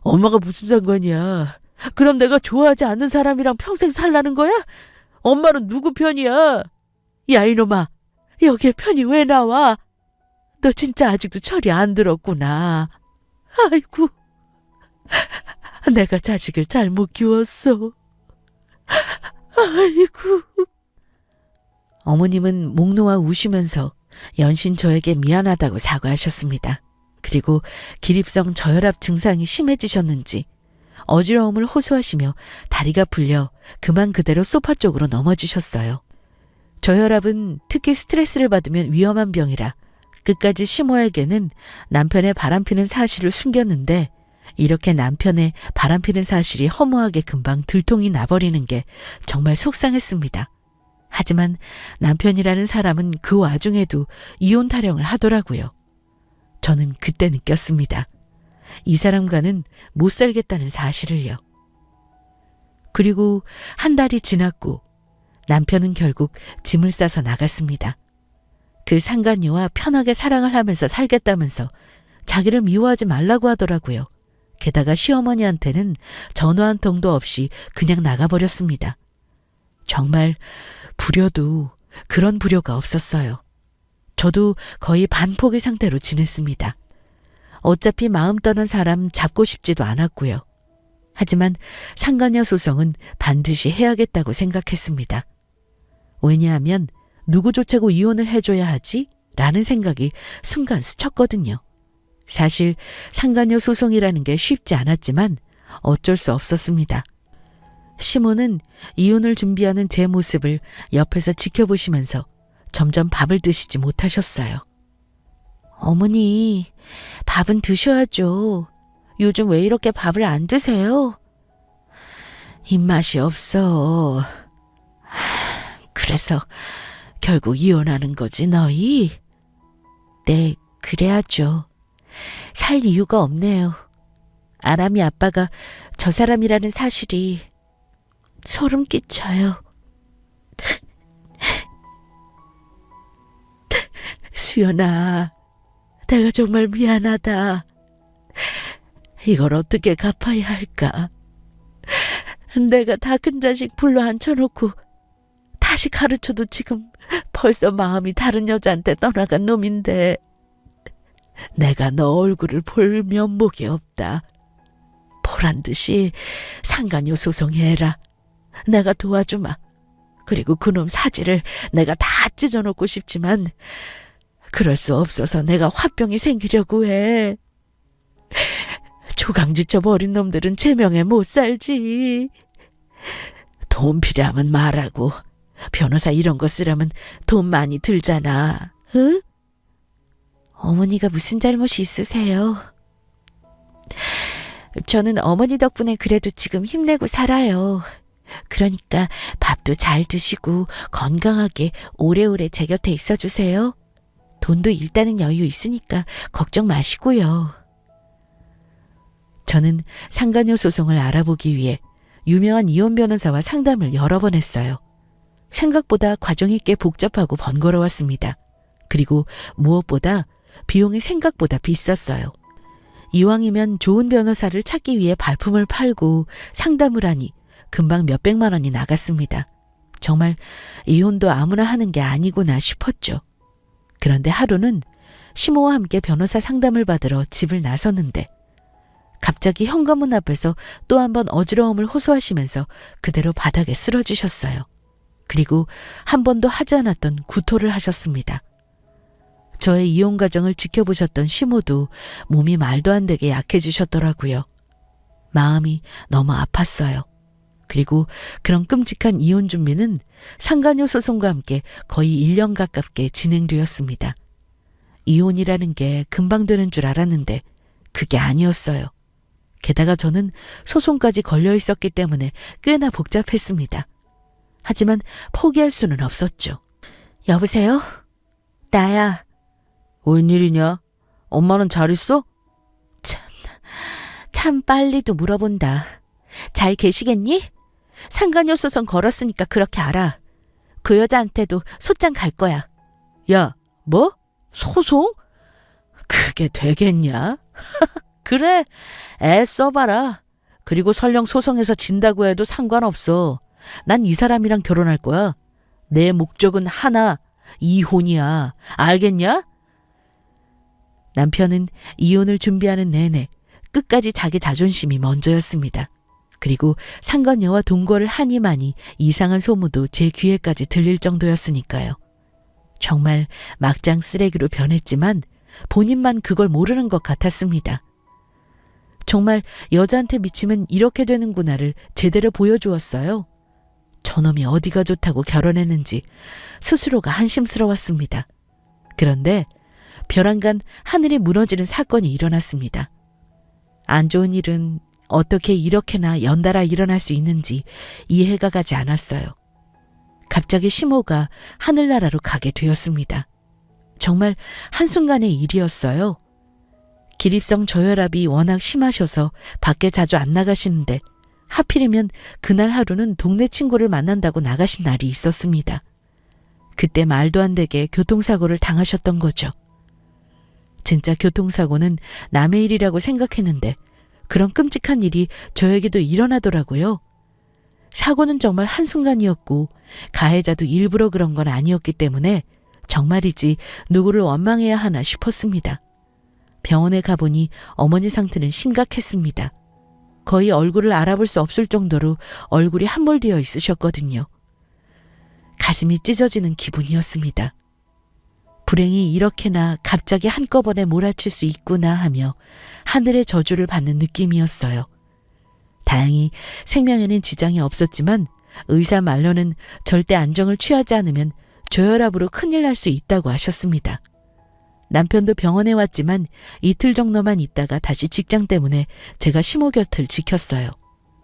엄마가 무슨 상관이야. 그럼 내가 좋아하지 않는 사람이랑 평생 살라는 거야? 엄마는 누구 편이야? 야, 이놈아. 여기에 편이 왜 나와? 너 진짜 아직도 철이 안 들었구나. 아이고. 내가 자식을 잘못 키웠어. 아이고. 어머님은 목 놓아 우시면서 연신 저에게 미안하다고 사과하셨습니다. 그리고 기립성 저혈압 증상이 심해지셨는지 어지러움을 호소하시며 다리가 풀려 그만 그대로 소파 쪽으로 넘어지셨어요. 저혈압은 특히 스트레스를 받으면 위험한 병이라 끝까지 시모에게는 남편의 바람피는 사실을 숨겼는데 이렇게 남편의 바람피는 사실이 허무하게 금방 들통이 나버리는 게 정말 속상했습니다. 하지만 남편이라는 사람은 그 와중에도 이혼 타령을 하더라고요. 저는 그때 느꼈습니다. 이 사람과는 못 살겠다는 사실을요. 그리고 한 달이 지났고 남편은 결국 짐을 싸서 나갔습니다. 그 상간녀와 편하게 사랑을 하면서 살겠다면서 자기를 미워하지 말라고 하더라고요. 게다가 시어머니한테는 전화 한 통도 없이 그냥 나가버렸습니다. 정말 불효도 그런 불효가 없었어요. 저도 거의 반포기 상태로 지냈습니다. 어차피 마음 떠난 사람 잡고 싶지도 않았고요. 하지만 상간녀 소송은 반드시 해야겠다고 생각했습니다. 왜냐하면 누구조차고 이혼을 해줘야 하지? 라는 생각이 순간 스쳤거든요. 사실 상간녀 소송이라는 게 쉽지 않았지만 어쩔 수 없었습니다. 시모는 이혼을 준비하는 제 모습을 옆에서 지켜보시면서 점점 밥을 드시지 못하셨어요. 어머니, 밥은 드셔야죠. 요즘 왜 이렇게 밥을 안 드세요? 입맛이 없어. 그래서 결국 이혼하는 거지, 너희? 네, 그래야죠. 살 이유가 없네요. 아람이 아빠가 저 사람이라는 사실이 소름 끼쳐요. 수연아, 내가 정말 미안하다. 이걸 어떻게 갚아야 할까? 내가 다 큰 자식 불러 앉혀놓고 다시 가르쳐도 지금 벌써 마음이 다른 여자한테 떠나간 놈인데 내가 너 얼굴을 볼 면목이 없다. 보란 듯이 상간녀 소송해라. 내가 도와주마. 그리고 그놈 사지를 내가 다 찢어놓고 싶지만 그럴 수 없어서 내가 화병이 생기려고 해. 조강지쳐 버린 놈들은 제명에 못 살지. 돈 필요하면 말하고 변호사 이런 거 쓰려면 돈 많이 들잖아. 응? 어머니가 무슨 잘못이 있으세요? 저는 어머니 덕분에 그래도 지금 힘내고 살아요. 그러니까 밥도 잘 드시고 건강하게 오래오래 제 곁에 있어주세요. 돈도 일단은 여유 있으니까 걱정 마시고요. 저는 상간녀 소송을 알아보기 위해 유명한 이혼 변호사와 상담을 여러 번 했어요. 생각보다 과정이 꽤 복잡하고 번거로웠습니다. 그리고 무엇보다 비용이 생각보다 비쌌어요. 이왕이면 좋은 변호사를 찾기 위해 발품을 팔고 상담을 하니 금방 몇백만 원이 나갔습니다. 정말 이혼도 아무나 하는 게 아니구나 싶었죠. 그런데 하루는 시모와 함께 변호사 상담을 받으러 집을 나섰는데 갑자기 현관문 앞에서 또 한 번 어지러움을 호소하시면서 그대로 바닥에 쓰러지셨어요. 그리고 한 번도 하지 않았던 구토를 하셨습니다. 저의 이혼 과정을 지켜보셨던 시모도 몸이 말도 안 되게 약해지셨더라고요. 마음이 너무 아팠어요. 그리고 그런 끔찍한 이혼 준비는 상간녀 소송과 함께 거의 1년 가깝게 진행되었습니다. 이혼이라는 게 금방 되는 줄 알았는데 그게 아니었어요. 게다가 저는 소송까지 걸려 있었기 때문에 꽤나 복잡했습니다. 하지만 포기할 수는 없었죠. 여보세요? 나야. 웬일이냐? 엄마는 잘 있어? 참 빨리도 물어본다. 잘 계시겠니? 상간녀 소송 걸었으니까 그렇게 알아. 그 여자한테도 소장 갈 거야. 야, 뭐? 소송? 그게 되겠냐? 그래, 애 써봐라. 그리고 설령 소송에서 진다고 해도 상관없어. 난 이 사람이랑 결혼할 거야. 내 목적은 하나, 이혼이야. 알겠냐? 남편은 이혼을 준비하는 내내 끝까지 자기 자존심이 먼저였습니다. 그리고 상간녀와 동거를 하니 마니 이상한 소문도 제 귀에까지 들릴 정도였으니까요. 정말 막장 쓰레기로 변했지만 본인만 그걸 모르는 것 같았습니다. 정말 여자한테 미치면 이렇게 되는구나를 제대로 보여주었어요. 저놈이 어디가 좋다고 결혼했는지 스스로가 한심스러웠습니다. 그런데 벼랑간 하늘이 무너지는 사건이 일어났습니다. 안 좋은 일은 어떻게 이렇게나 연달아 일어날 수 있는지 이해가 가지 않았어요. 갑자기 시모가 하늘나라로 가게 되었습니다. 정말 한순간의 일이었어요. 기립성 저혈압이 워낙 심하셔서 밖에 자주 안 나가시는데 하필이면 그날 하루는 동네 친구를 만난다고 나가신 날이 있었습니다. 그때 말도 안 되게 교통사고를 당하셨던 거죠. 진짜 교통사고는 남의 일이라고 생각했는데 그런 끔찍한 일이 저에게도 일어나더라고요. 사고는 정말 한순간이었고 가해자도 일부러 그런 건 아니었기 때문에 정말이지 누구를 원망해야 하나 싶었습니다. 병원에 가보니 어머니 상태는 심각했습니다. 거의 얼굴을 알아볼 수 없을 정도로 얼굴이 함몰되어 있으셨거든요. 가슴이 찢어지는 기분이었습니다. 불행이 이렇게나 갑자기 한꺼번에 몰아칠 수 있구나 하며 하늘의 저주를 받는 느낌이었어요. 다행히 생명에는 지장이 없었지만 의사 말로는 절대 안정을 취하지 않으면 저혈압으로 큰일 날 수 있다고 하셨습니다. 남편도 병원에 왔지만 이틀 정도만 있다가 다시 직장 때문에 제가 시모 곁을 지켰어요.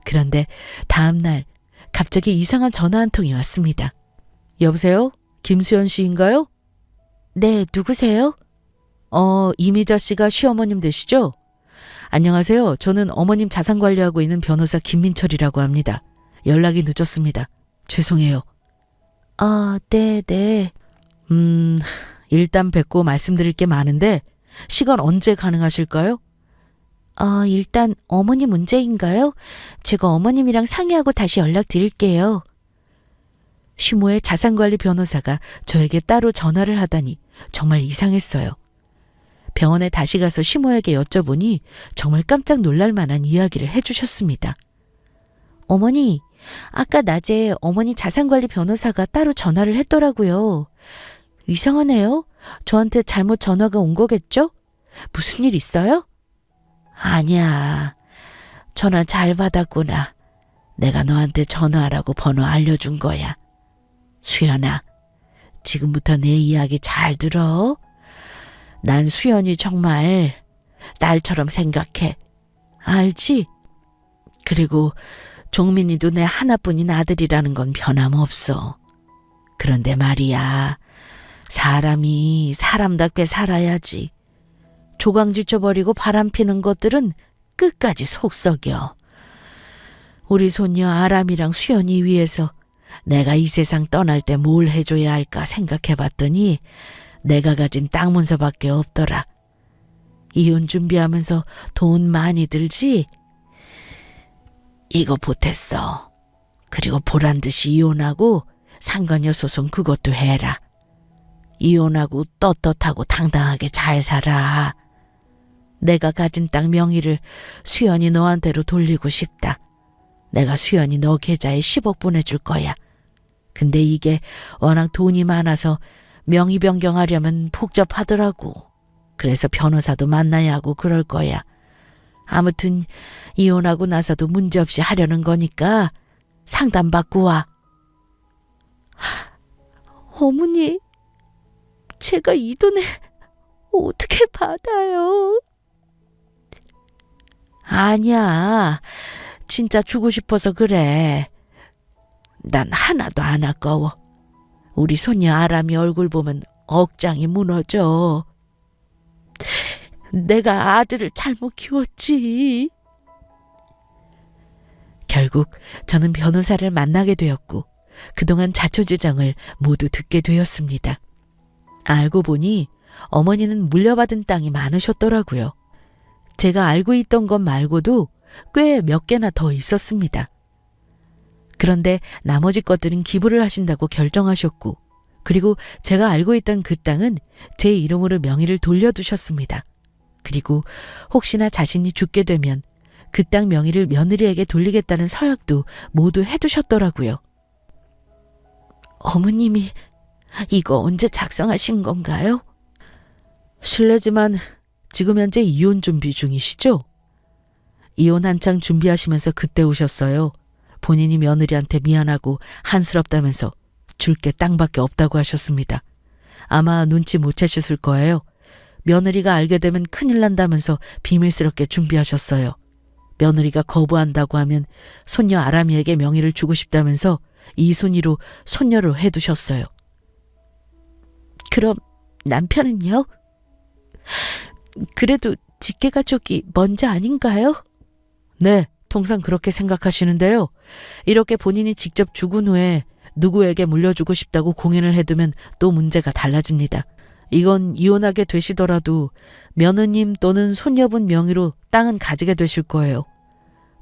그런데 다음 날 갑자기 이상한 전화 한 통이 왔습니다. 여보세요? 김수연 씨인가요? 네, 누구세요? 이미자 씨가 시어머님 되시죠? 안녕하세요. 저는 어머님 자산 관리하고 있는 변호사 김민철이라고 합니다. 연락이 늦었습니다. 죄송해요. 네. 일단 뵙고 말씀드릴 게 많은데 시간 언제 가능하실까요? 일단 어머니 문제인가요? 제가 어머님이랑 상의하고 다시 연락드릴게요. 시모의 자산관리 변호사가 저에게 따로 전화를 하다니 정말 이상했어요. 병원에 다시 가서 시모에게 여쭤보니 정말 깜짝 놀랄 만한 이야기를 해주셨습니다. 어머니, 아까 낮에 어머니 자산관리 변호사가 따로 전화를 했더라고요. 이상하네요. 저한테 잘못 전화가 온 거겠죠? 무슨 일 있어요? 아니야. 전화 잘 받았구나. 내가 너한테 전화하라고 번호 알려준 거야. 수연아, 지금부터 내 이야기 잘 들어. 난 수연이 정말 딸처럼 생각해. 알지? 그리고 종민이도 내 하나뿐인 아들이라는 건 변함없어. 그런데 말이야, 사람이 사람답게 살아야지. 조강지쳐버리고 바람피는 것들은 끝까지 속썩여. 우리 손녀 아람이랑 수연이 위해서 내가 이 세상 떠날 때 뭘 해줘야 할까 생각해봤더니 내가 가진 땅 문서밖에 없더라. 이혼 준비하면서 돈 많이 들지? 이거 보탰어. 그리고 보란듯이 이혼하고 상간녀 소송 그것도 해라. 이혼하고 떳떳하고 당당하게 잘 살아. 내가 가진 땅 명의를 수연이 너한테로 돌리고 싶다. 내가 수연이 너 계좌에 10억 보내줄 거야. 근데 이게 워낙 돈이 많아서 명의 변경하려면 복잡하더라고. 그래서 변호사도 만나야 하고 그럴 거야. 아무튼 이혼하고 나서도 문제없이 하려는 거니까 상담받고 와. 어머니, 제가 이 돈을 어떻게 받아요? 아니야. 진짜 주고 싶어서 그래. 난 하나도 안 아까워. 우리 손녀 아람이 얼굴 보면 억장이 무너져. 내가 아들을 잘못 키웠지. 결국 저는 변호사를 만나게 되었고 그동안 자초지정을 모두 듣게 되었습니다. 알고 보니 어머니는 물려받은 땅이 많으셨더라고요. 제가 알고 있던 것 말고도 꽤 몇 개나 더 있었습니다. 그런데 나머지 것들은 기부를 하신다고 결정하셨고, 그리고 제가 알고 있던 그 땅은 제 이름으로 명의를 돌려두셨습니다. 그리고 혹시나 자신이 죽게 되면 그 땅 명의를 며느리에게 돌리겠다는 서약도 모두 해두셨더라고요. 어머님이 이거 언제 작성하신 건가요? 실례지만 지금 현재 이혼 준비 중이시죠? 이혼 한창 준비하시면서 그때 오셨어요. 본인이 며느리한테 미안하고 한스럽다면서 줄 게 땅밖에 없다고 하셨습니다. 아마 눈치 못 채셨을 거예요. 며느리가 알게 되면 큰일 난다면서 비밀스럽게 준비하셨어요. 며느리가 거부한다고 하면 손녀 아람이에게 명의를 주고 싶다면서 이순이로 손녀로 해두셨어요. 그럼 남편은요? 그래도 직계가족이 먼저 아닌가요? 네, 통상 그렇게 생각하시는데요. 이렇게 본인이 직접 죽은 후에 누구에게 물려주고 싶다고 공인을 해두면 또 문제가 달라집니다. 이건 이혼하게 되시더라도 며느님 또는 손녀분 명의로 땅은 가지게 되실 거예요.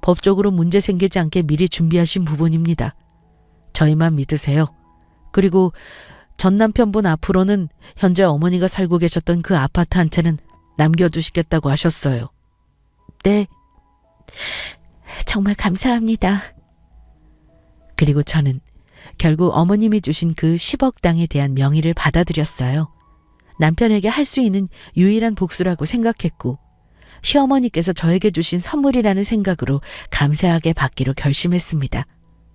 법적으로 문제 생기지 않게 미리 준비하신 부분입니다. 저희만 믿으세요. 그리고 전 남편분 앞으로는 현재 어머니가 살고 계셨던 그 아파트 한 채는 남겨두시겠다고 하셨어요. 네. 정말 감사합니다. 그리고 저는 결국 어머님이 주신 그 10억 땅에 대한 명의를 받아들였어요. 남편에게 할 수 있는 유일한 복수라고 생각했고 시어머니께서 저에게 주신 선물이라는 생각으로 감사하게 받기로 결심했습니다.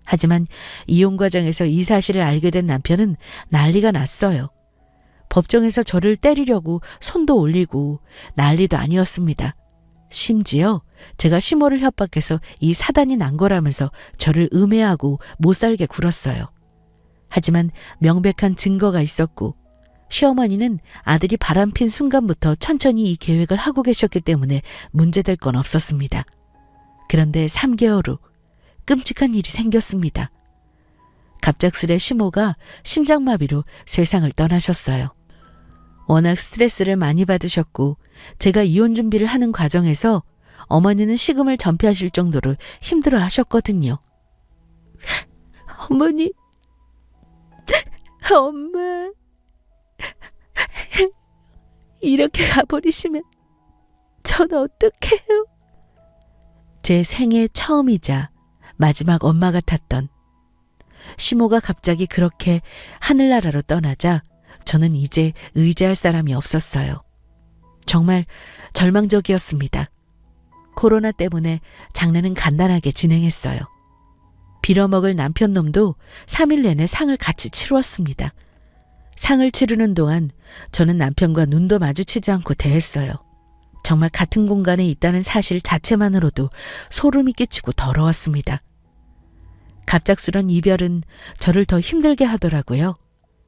하지만 이혼 과정에서 이 사실을 알게 된 남편은 난리가 났어요. 법정에서 저를 때리려고 손도 올리고 난리도 아니었습니다. 심지어 제가 시모를 협박해서 이 사단이 난 거라면서 저를 음해하고 못살게 굴었어요. 하지만 명백한 증거가 있었고 시어머니는 아들이 바람핀 순간부터 천천히 이 계획을 하고 계셨기 때문에 문제될 건 없었습니다. 그런데 3개월 후 끔찍한 일이 생겼습니다. 갑작스레 시모가 심장마비로 세상을 떠나셨어요. 워낙 스트레스를 많이 받으셨고 제가 이혼 준비를 하는 과정에서 어머니는 식음을 전폐하실 정도로 힘들어 하셨거든요. 어머니, 엄마, 이렇게 가버리시면 전 어떡해요? 제 생애 처음이자 마지막 엄마 같았던 시모가 갑자기 그렇게 하늘나라로 떠나자 저는 이제 의지할 사람이 없었어요. 정말 절망적이었습니다. 코로나 때문에 장례는 간단하게 진행했어요. 빌어먹을 남편 놈도 3일 내내 상을 같이 치루었습니다. 상을 치르는 동안 저는 남편과 눈도 마주치지 않고 대했어요. 정말 같은 공간에 있다는 사실 자체만으로도 소름이 끼치고 더러웠습니다. 갑작스런 이별은 저를 더 힘들게 하더라고요.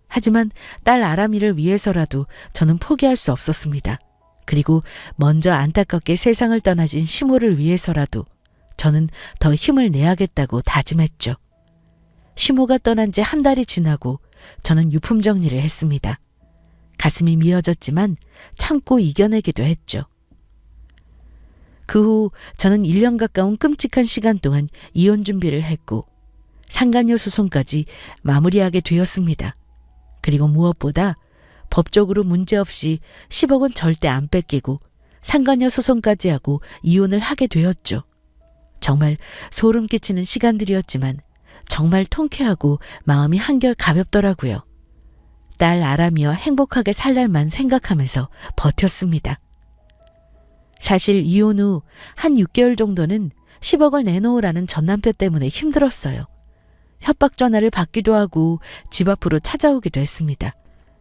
하지만 딸 아람이를 위해서라도 저는 포기할 수 없었습니다. 그리고 먼저 안타깝게 세상을 떠나진 시모를 위해서라도 저는 더 힘을 내야겠다고 다짐했죠. 시모가 떠난 지 한 달이 지나고 저는 유품 정리를 했습니다. 가슴이 미어졌지만 참고 이겨내기도 했죠. 그 후 저는 1년 가까운 끔찍한 시간 동안 이혼 준비를 했고 상간녀 소송까지 마무리하게 되었습니다. 그리고 무엇보다 법적으로 문제없이 10억은 절대 안 뺏기고 상간녀 소송까지 하고 이혼을 하게 되었죠. 정말 소름 끼치는 시간들이었지만 정말 통쾌하고 마음이 한결 가볍더라고요. 딸 아람이와 행복하게 살 날만 생각하면서 버텼습니다. 사실 이혼 후 한 6개월 정도는 10억을 내놓으라는 전남편 때문에 힘들었어요. 협박 전화를 받기도 하고 집 앞으로 찾아오기도 했습니다.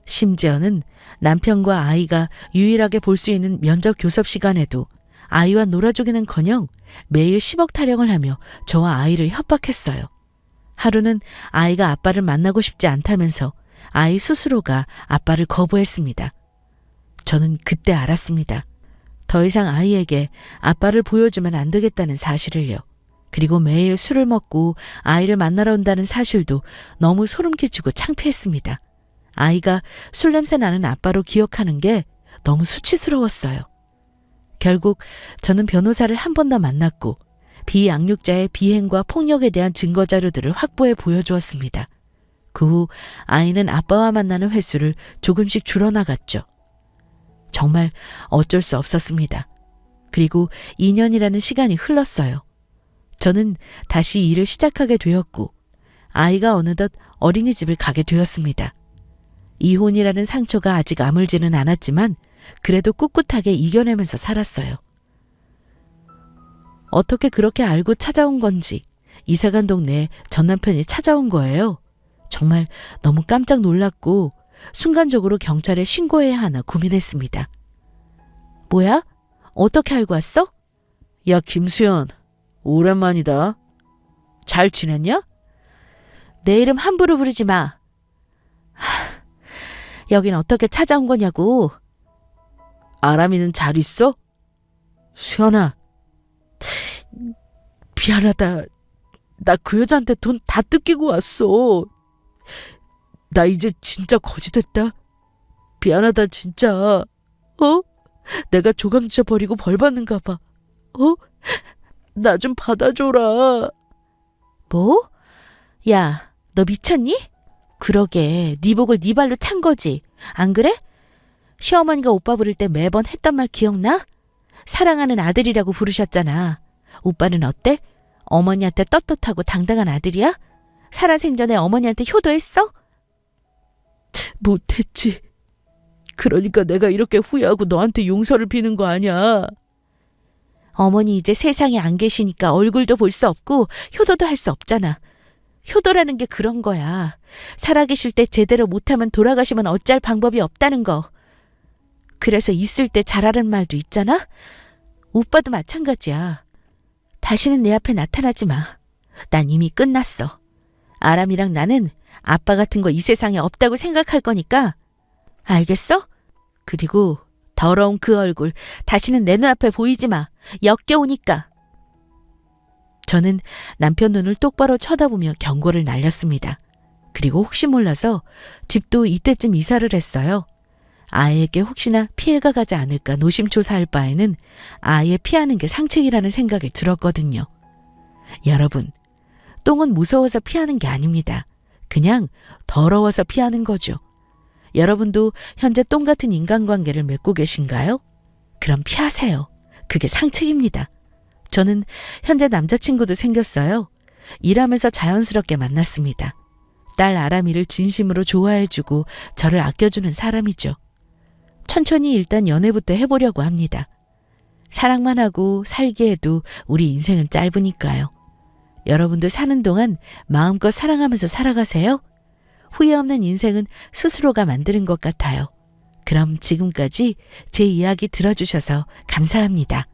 심지어는 남편과 아이가 유일하게 볼 수 있는 면접 교섭 시간에도 아이와 놀아주기는커녕 매일 10억 타령을 하며 저와 아이를 협박했어요. 하루는 아이가 아빠를 만나고 싶지 않다면서 아이 스스로가 아빠를 거부했습니다. 저는 그때 알았습니다. 더 이상 아이에게 아빠를 보여주면 안 되겠다는 사실을요. 그리고 매일 술을 먹고 아이를 만나러 온다는 사실도 너무 소름 끼치고 창피했습니다. 아이가 술 냄새 나는 아빠로 기억하는 게 너무 수치스러웠어요. 결국 저는 변호사를 한 번 더 만났고 비양육자의 비행과 폭력에 대한 증거 자료들을 확보해 보여주었습니다. 그 후 아이는 아빠와 만나는 횟수를 조금씩 줄어나갔죠. 정말 어쩔 수 없었습니다. 그리고 2년이라는 시간이 흘렀어요. 저는 다시 일을 시작하게 되었고 아이가 어느덧 어린이집을 가게 되었습니다. 이혼이라는 상처가 아직 아물지는 않았지만 그래도 꿋꿋하게 이겨내면서 살았어요. 어떻게 그렇게 알고 찾아온 건지 이사간 동네에 전 남편이 찾아온 거예요. 정말 너무 깜짝 놀랐고 순간적으로 경찰에 신고해야 하나 고민했습니다. 뭐야? 어떻게 알고 왔어? 야, 김수연. 오랜만이다. 잘 지냈냐? 내 이름 함부로 부르지 마. 여긴 어떻게 찾아온 거냐고. 아람이는 잘 있어? 수연아. 미안하다. 나 그 여자한테 돈 다 뜯기고 왔어. 나 이제 진짜 거지 됐다. 미안하다 진짜. 내가 조강지어 버리고 벌 받는가 봐. 나 좀 받아줘라. 뭐? 야, 너 미쳤니? 그러게, 네 복을 네 발로 찬 거지. 안 그래? 시어머니가 오빠 부를 때 매번 했던 말 기억나? 사랑하는 아들이라고 부르셨잖아. 오빠는 어때? 어머니한테 떳떳하고 당당한 아들이야? 살아생전에 어머니한테 효도했어? 못했지. 그러니까 내가 이렇게 후회하고 너한테 용서를 비는 거 아니야. 어머니 이제 세상에 안 계시니까 얼굴도 볼 수 없고 효도도 할 수 없잖아. 효도라는 게 그런 거야. 살아계실 때 제대로 못하면 돌아가시면 어찌할 방법이 없다는 거. 그래서 있을 때 잘하는 말도 있잖아. 오빠도 마찬가지야. 다시는 내 앞에 나타나지 마. 난 이미 끝났어. 아람이랑 나는 아빠 같은 거 이 세상에 없다고 생각할 거니까. 알겠어? 그리고 더러운 그 얼굴 다시는 내 눈앞에 보이지 마. 역겨우니까. 저는 남편 눈을 똑바로 쳐다보며 경고를 날렸습니다. 그리고 혹시 몰라서 집도 이때쯤 이사를 했어요. 아이에게 혹시나 피해가 가지 않을까 노심초사할 바에는 아예 피하는 게 상책이라는 생각이 들었거든요. 여러분, 똥은 무서워서 피하는 게 아닙니다. 그냥 더러워서 피하는 거죠. 여러분도 현재 똥 같은 인간관계를 맺고 계신가요? 그럼 피하세요. 그게 상책입니다. 저는 현재 남자친구도 생겼어요. 일하면서 자연스럽게 만났습니다. 딸 아람이를 진심으로 좋아해주고 저를 아껴주는 사람이죠. 천천히 일단 연애부터 해보려고 합니다. 사랑만 하고 살기에도 우리 인생은 짧으니까요. 여러분도 사는 동안 마음껏 사랑하면서 살아가세요. 후회 없는 인생은 스스로가 만드는 것 같아요. 그럼 지금까지 제 이야기 들어주셔서 감사합니다.